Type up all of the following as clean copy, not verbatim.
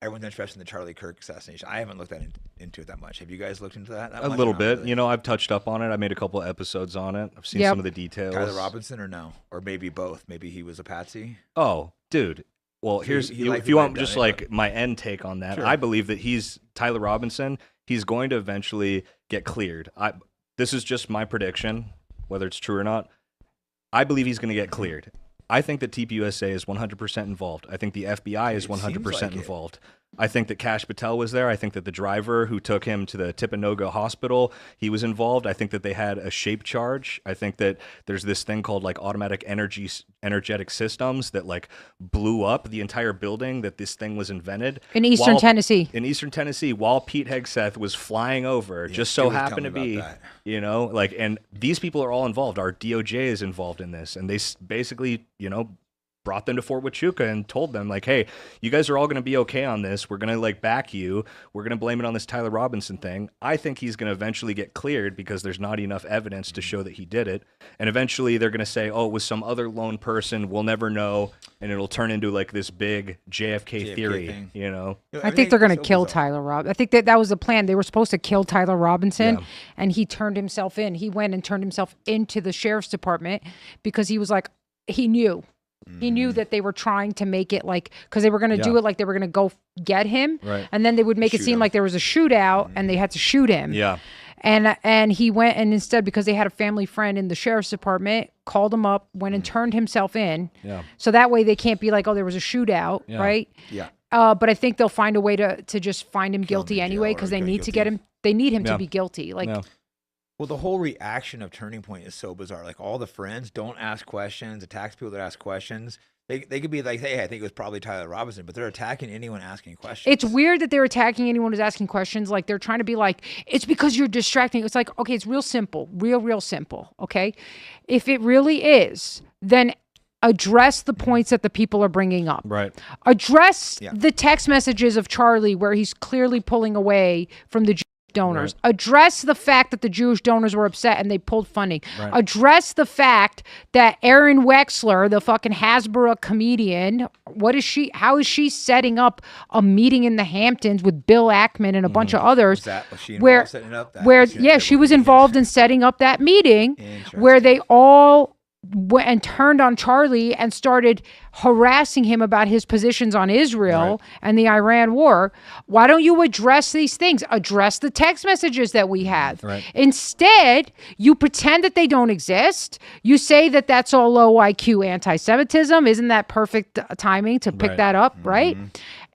everyone's interested in the Charlie Kirk assassination. I haven't looked into it that much. Have you guys looked into that? A little bit. Really? You know, I've touched up on it. I made a couple of episodes on it. I've seen some of the details. Tyler Robinson or no? Or maybe both. Maybe he was a patsy. Oh, dude. Well, here's if you want just like my end take on that. Sure. I believe that Tyler Robinson. He's going to eventually get cleared. This is just my prediction, whether it's true or not. I believe he's going to get cleared. I think that TPUSA is 100% involved. I think the FBI is 100% involved. I think that Kash Patel was there. I think that the driver who took him to the Tippinoga hospital, he was involved. I think that they had a shape charge. I think that there's this thing called like automatic energetic systems that like blew up the entire building that this thing was invented. In Eastern Tennessee. In Eastern Tennessee, while Pete Hegseth was flying over, just so happened to be, you know, like, and these people are all involved. Our DOJ is involved in this. And they basically, you know, brought them to Fort Huachuca and told them like, hey, you guys are all going to be okay on this. We're going to like back you. We're going to blame it on this Tyler Robinson thing. I think he's going to eventually get cleared because there's not enough evidence to show that he did it. And eventually they're going to say, oh, it was some other lone person. We'll never know. And it'll turn into like this big JFK theory, thing. You know? I think they're going to kill Tyler Robinson. I think that was the plan. They were supposed to kill Tyler Robinson and he turned himself in. He went and turned himself into the sheriff's department because he was like, he knew. He knew that they were trying to make it like, because they were going to do it like they were going to go get him. Right. And then they would make it seem like there was a shootout and they had to shoot him. Yeah. And he went and instead, because they had a family friend in the sheriff's department, called him up, went and turned himself in. Yeah. So that way they can't be like, oh, there was a shootout, right? Yeah. But I think they'll find a way to just find him guilty anyway because they need to get him. They need him to be guilty. Like. Yeah. Well, the whole reaction of Turning Point is so bizarre. Like all the friends don't ask questions, attacks people that ask questions. They could be like, hey, I think it was probably Tyler Robinson, but they're attacking anyone asking questions. It's weird that they're attacking anyone who's asking questions. Like they're trying to be like, it's because you're distracting. It's like, okay, it's real simple, real simple. Okay. If it really is, then address the points that the people are bringing up. Right. Address the text messages of Charlie where he's clearly pulling away from the donors. Right. Address the fact that the Jewish donors were upset and they pulled funding. Right. Address the fact that Erin Wexler, the fucking Hasbro comedian, how is she setting up a meeting in the Hamptons with Bill Ackman and a bunch of others? Was she involved setting up that? She was involved in setting up that meeting where they all went and turned on Charlie and started harassing him about his positions on Israel and the Iran war. Why don't you address these things? Address the text messages that we have. Right. Instead, you pretend that they don't exist. You say that that's all low IQ anti-Semitism. Isn't that perfect timing to pick that up, right?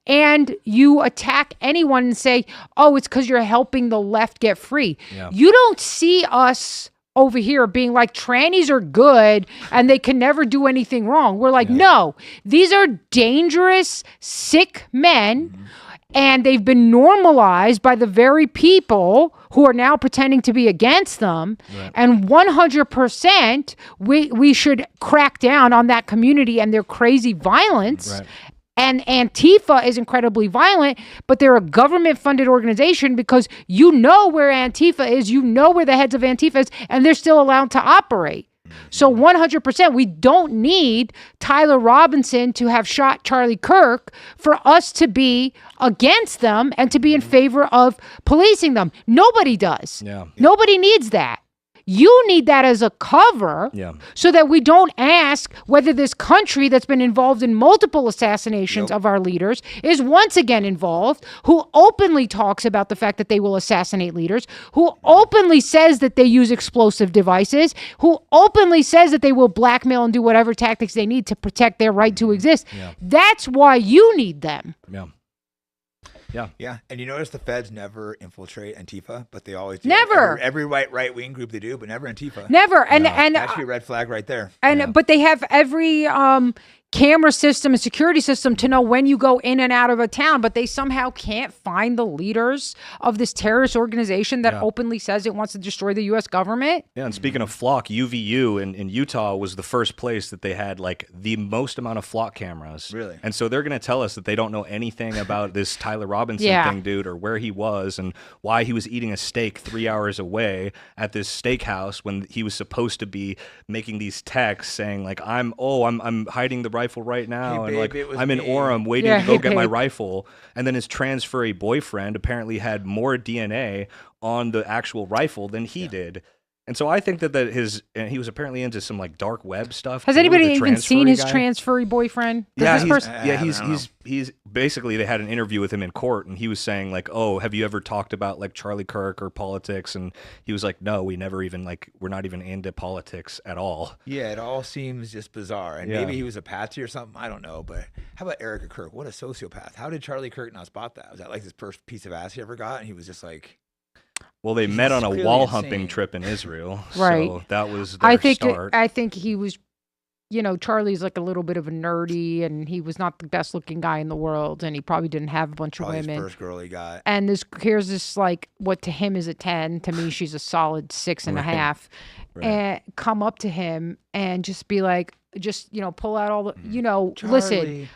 And you attack anyone and say, oh, it's because you're helping the left get free. Yeah. You don't see us over here being like trannies are good and they can never do anything wrong. We're like, no, these are dangerous, sick men and they've been normalized by the very people who are now pretending to be against them. Right. And 100% we should crack down on that community and their crazy violence. Right. And Antifa is incredibly violent, but they're a government-funded organization because you know where Antifa is, you know where the heads of Antifa is, and they're still allowed to operate. So 100%, we don't need Tyler Robinson to have shot Charlie Kirk for us to be against them and to be in favor of policing them. Nobody does. Yeah. Nobody needs that. You need that as a cover so that we don't ask whether this country that's been involved in multiple assassinations of our leaders is once again involved, who openly talks about the fact that they will assassinate leaders, who openly says that they use explosive devices, who openly says that they will blackmail and do whatever tactics they need to protect their right to exist. Yeah. That's why you need them. Yeah. Yeah. And you notice the feds never infiltrate Antifa, but they always do. Never. Every right wing group they do, but never Antifa. Never. And actually a red flag right there. And but they have every camera system and security system to know when you go in and out of a town, but they somehow can't find the leaders of this terrorist organization that openly says it wants to destroy the U.S. government. Yeah, and speaking of flock, UVU in Utah was the first place that they had like the most amount of flock cameras. Really? And so they're going to tell us that they don't know anything about this Tyler Robinson thing, dude, or where he was and why he was eating a steak 3 hours away at this steakhouse when he was supposed to be making these texts saying like, I'm hiding the right rifle right now, Hey, and babe, like I'm in Orem waiting to go get my rifle. And then his trans furry boyfriend apparently had more DNA on the actual rifle than he did. And so I think that and he was apparently into some like dark web stuff. Has anybody even seen his trans furry boyfriend? He's basically, they had an interview with him in court, and he was saying like, oh, have you ever talked about like Charlie Kirk or politics? And he was like, no, we never even we're not even into politics at all. Yeah, it all seems just bizarre. And maybe he was a patsy or something. I don't know. But how about Erica Kirk? What a sociopath. How did Charlie Kirk not spot that? Was that like his first piece of ass he ever got? And he was just like... Well, they met on a wall humping trip in Israel, right? So that was their start. I think he was, Charlie's like a little bit of a nerdy, and he was not the best looking guy in the world, and he probably didn't have a bunch of women. His first girl he got. And here's this like what to him is a 10, to me she's a solid 6.5, and come up to him and just be like, pull out all the, listen,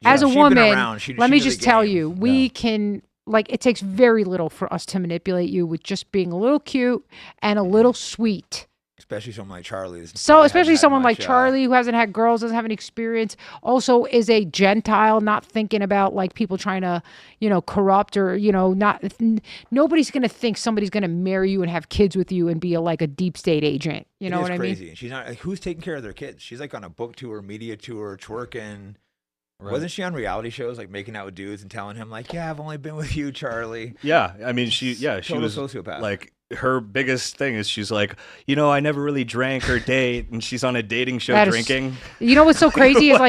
as a woman, let me just tell you, we can. Like, it takes very little for us to manipulate you with just being a little cute and a little sweet. Especially someone like Charlie. Especially someone like Charlie who hasn't had girls, doesn't have any experience, also is a Gentile, not thinking about like people trying to, corrupt or, nobody's going to think somebody's going to marry you and have kids with you and be like a deep state agent. You know what I mean? Crazy. She's not, like, who's taking care of their kids? She's like on a book tour, media tour, twerking. Right. Wasn't she on reality shows, like making out with dudes and telling him, like, yeah, I've only been with you, Charlie? Yeah, I mean, she was sociopath. Like, her biggest thing is she's like, I never really drank or date, and she's on a dating show drinking. You know what's so crazy is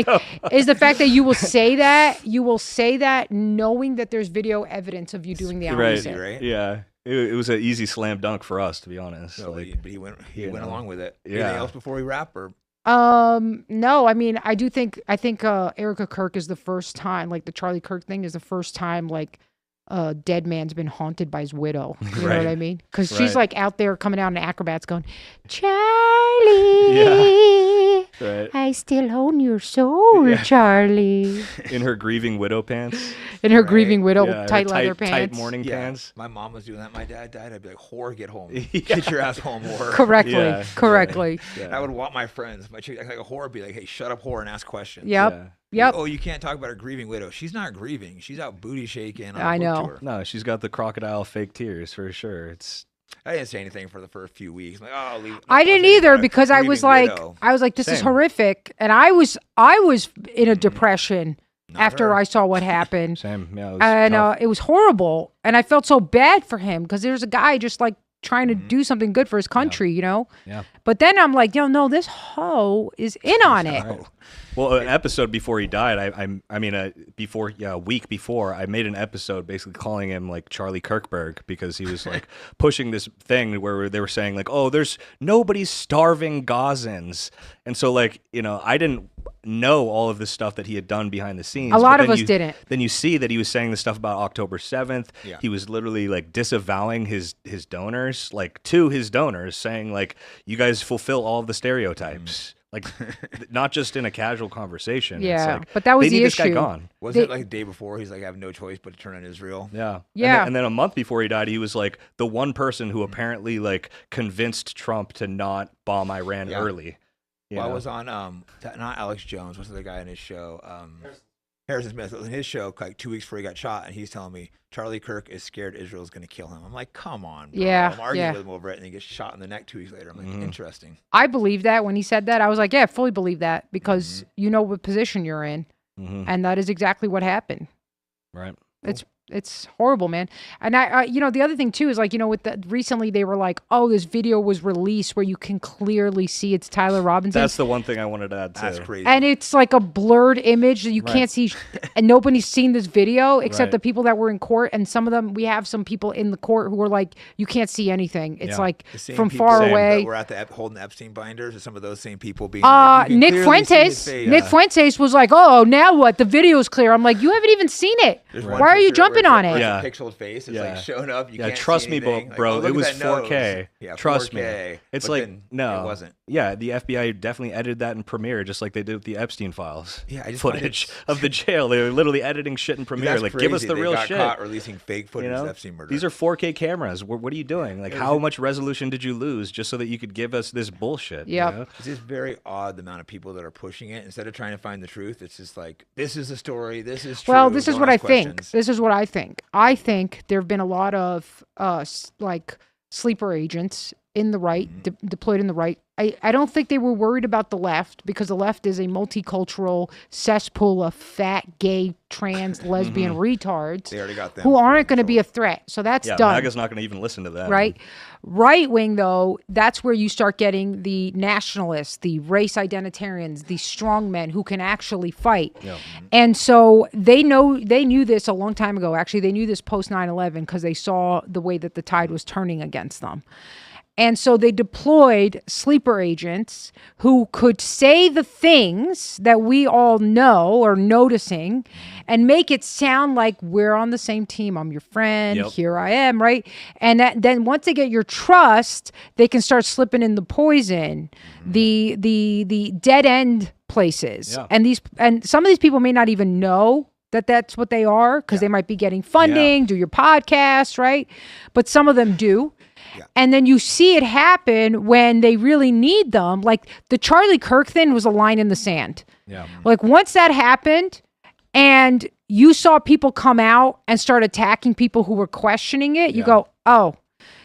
is the fact that you will say that knowing that there's video evidence of you doing the opposite. Right? Yeah. It was an easy slam dunk for us, to be honest. No, but he went along with it. Yeah. Anything else before we wrap? Or? No, I mean, I think Erica Kirk is the first time, like the Charlie Kirk thing is the first time, like, a dead man's been haunted by his widow. You know what I mean? Because she's like out there coming out in acrobats going, Charlie, I still own your soul, Charlie. In her grieving widow pants. In her grieving widow tight leather pants. Tight morning pants. My mom was doing that. My dad died. I'd be like, whore, get home. Get your ass home, whore. Correctly. Yeah. I would want my friends. My chick, like a whore, be like, hey, shut up, whore, and ask questions. Yep. Oh, you can't talk about her grieving widow. She's not grieving. She's out booty shaking. I know. Tour. No, she's got the crocodile fake tears for sure. I didn't say anything for the first few weeks. I'm like, leave. I didn't either because I was like, this is horrific, and I was in a depression after I saw what happened. Same, yeah. It was horrible, and I felt so bad for him because there's a guy just like trying to do something good for his country, Yeah. But then I'm like, no, this hoe is in on it. Right. Well, an episode before he died, a week before, I made an episode basically calling him like Charlie Kirkberg because he was like pushing this thing where they were saying like, oh, there's nobody's starving Gazans. And so like, I didn't know all of this stuff that he had done behind the scenes. A lot of us didn't. Then you see that he was saying the stuff about October 7th. Yeah. He was literally like disavowing his donors, like to his donors, saying like, you guys fulfill all of the stereotypes. Like, not just in a casual conversation. Yeah, it's like, but that was the issue. This guy gone. Wasn't it like the day before? He's like, I have no choice but to turn on Israel. Yeah. Yeah. And then a month before he died, he was like the one person who apparently like convinced Trump to not bomb Iran early. Well, I was on, not Alex Jones, what's the guy in his show? Harrison Smith. It was in his show like 2 weeks before he got shot, and he's telling me Charlie Kirk is scared Israel's going to kill him. I'm like, come on, bro. Yeah, I'm arguing with him over it, and he gets shot in the neck 2 weeks later. I'm like, interesting. I believe that when he said that. I was like, yeah, I fully believe that because you know what position you're in, and that is exactly what happened. Right. It's horrible, man. And I the other thing too is like, recently they were like, oh, this video was released where you can clearly see it's Tyler Robinson. That's the one thing I wanted to add too. That's crazy. And it's like a blurred image that you can't see, and nobody's seen this video except the people that were in court. And some of them, we have some people in the court who were like, you can't see anything. It's like from far away. We're at the holding Epstein binders, or some of those same people being Nick Fuentes was like, oh, now what? The video is clear. I'm like, you haven't even seen it. Why are you jumping sleeping on it. Yeah. Pixeled face. It's like showing up. You can't trust see me, anything. bro. Like, it was 4K. Yeah, trust 4K, me. It's like no, it wasn't. Yeah, the FBI definitely edited that in Premiere, just like they did with the Epstein files. Yeah, I just footage of the jail. They were literally editing shit in Premiere. Like, give us the real shit. Got caught releasing fake footage of Epstein murder. These are 4K cameras. What are you doing? Like, how much resolution did you lose just so that you could give us this bullshit? Yeah, you know? It's just very odd the amount of people that are pushing it. Instead of trying to find the truth, it's just like, this is the story. This is true. Well, this is what I think. This is what I think. I think there have been a lot of like sleeper agents in the right, deployed in the right. I don't think they were worried about the left, because the left is a multicultural cesspool of fat, gay, trans, lesbian retards they already got them who aren't going to be a threat. So that's done. MAGA's not going to even listen to that. Right? Right wing, though, that's where you start getting the nationalists, the race identitarians, the strong men who can actually fight. Yeah. And so they knew this a long time ago. Actually, they knew this post 9/11 because they saw the way that the tide was turning against them. And so they deployed sleeper agents who could say the things that we all know or noticing and make it sound like we're on the same team. I'm your friend. Yep. Here I am, right? And then once they get your trust, they can start slipping in the poison, the dead end places. Yeah. And some of these people may not even know that that's what they are, because they might be getting funding, do your podcast, right? But some of them do. Yeah. And then you see it happen when they really need them. Like the Charlie Kirk thing was a line in the sand. Yeah. Like once that happened and you saw people come out and start attacking people who were questioning it, you go, oh,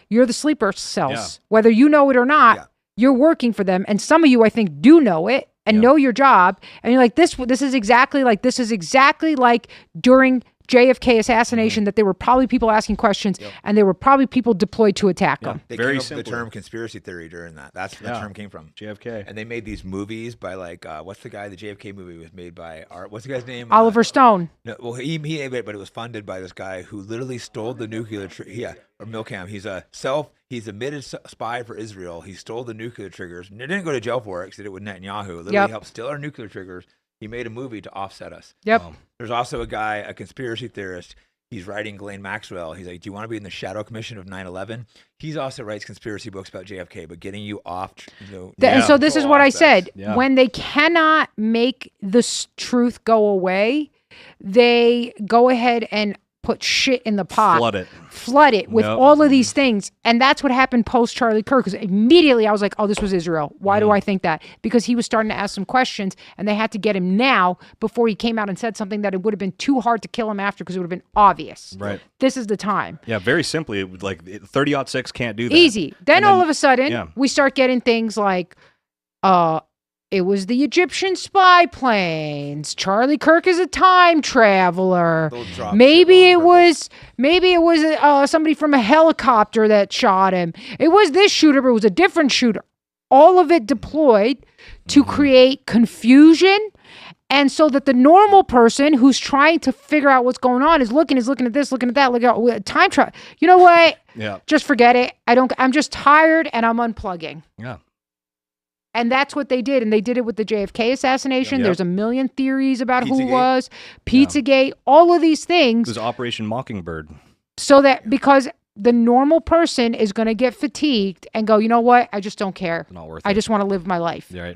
you're the sleeper cells. Yeah. Whether you know it or not, you're working for them. And some of you, I think, do know it and know your job. And you're like, this is exactly like during JFK assassination, that there were probably people asking questions and there were probably people deployed to attack them. They came up with the term conspiracy theory during that. That's where the term came from. JFK. And they made these movies by like, what's the guy, the JFK movie was made by, what's the guy's name? Oliver Stone. No, well, he made it, but it was funded by this guy who literally stole the nuclear, or Milcam. He's admitted spy for Israel. He stole the nuclear triggers. And he didn't go to jail for it because he did it with Netanyahu. Literally helped steal our nuclear triggers. He made a movie to offset us. Yep. There's also a guy, a conspiracy theorist. He's writing Ghislaine Maxwell. He's like, do you want to be in the Shadow Commission of 9/11? He also writes conspiracy books about JFK, but getting you off. And so this is what I said. Yeah. When they cannot make the truth go away, they go ahead and put shit in the pot. Flood it with all of these things. And that's what happened post Charlie Kirk. Because immediately I was like, oh, this was Israel. Why do I think that? Because he was starting to ask some questions and they had to get him now before he came out and said something that it would have been too hard to kill him after, because it would have been obvious. Right. This is the time. Yeah, very simply, like 30-06 can't do that. Easy. Then all of a sudden, we start getting things like, it was the Egyptian spy planes. Charlie Kirk is a time traveler. Maybe it was somebody from a helicopter that shot him. It was this shooter, but it was a different shooter. All of it deployed to create confusion, and so that the normal person who's trying to figure out what's going on is looking at this, looking at that, looking at time travel. You know what? Yeah. Just forget it. I'm just tired and I'm unplugging. Yeah. And that's what they did. And they did it with the JFK assassination. Yep. There's a million theories about who it was. Pizzagate, all of these things. It was Operation Mockingbird. So that because the normal person is going to get fatigued and go, you know what? I just don't care. Not worth it. I just want to live my life. Right.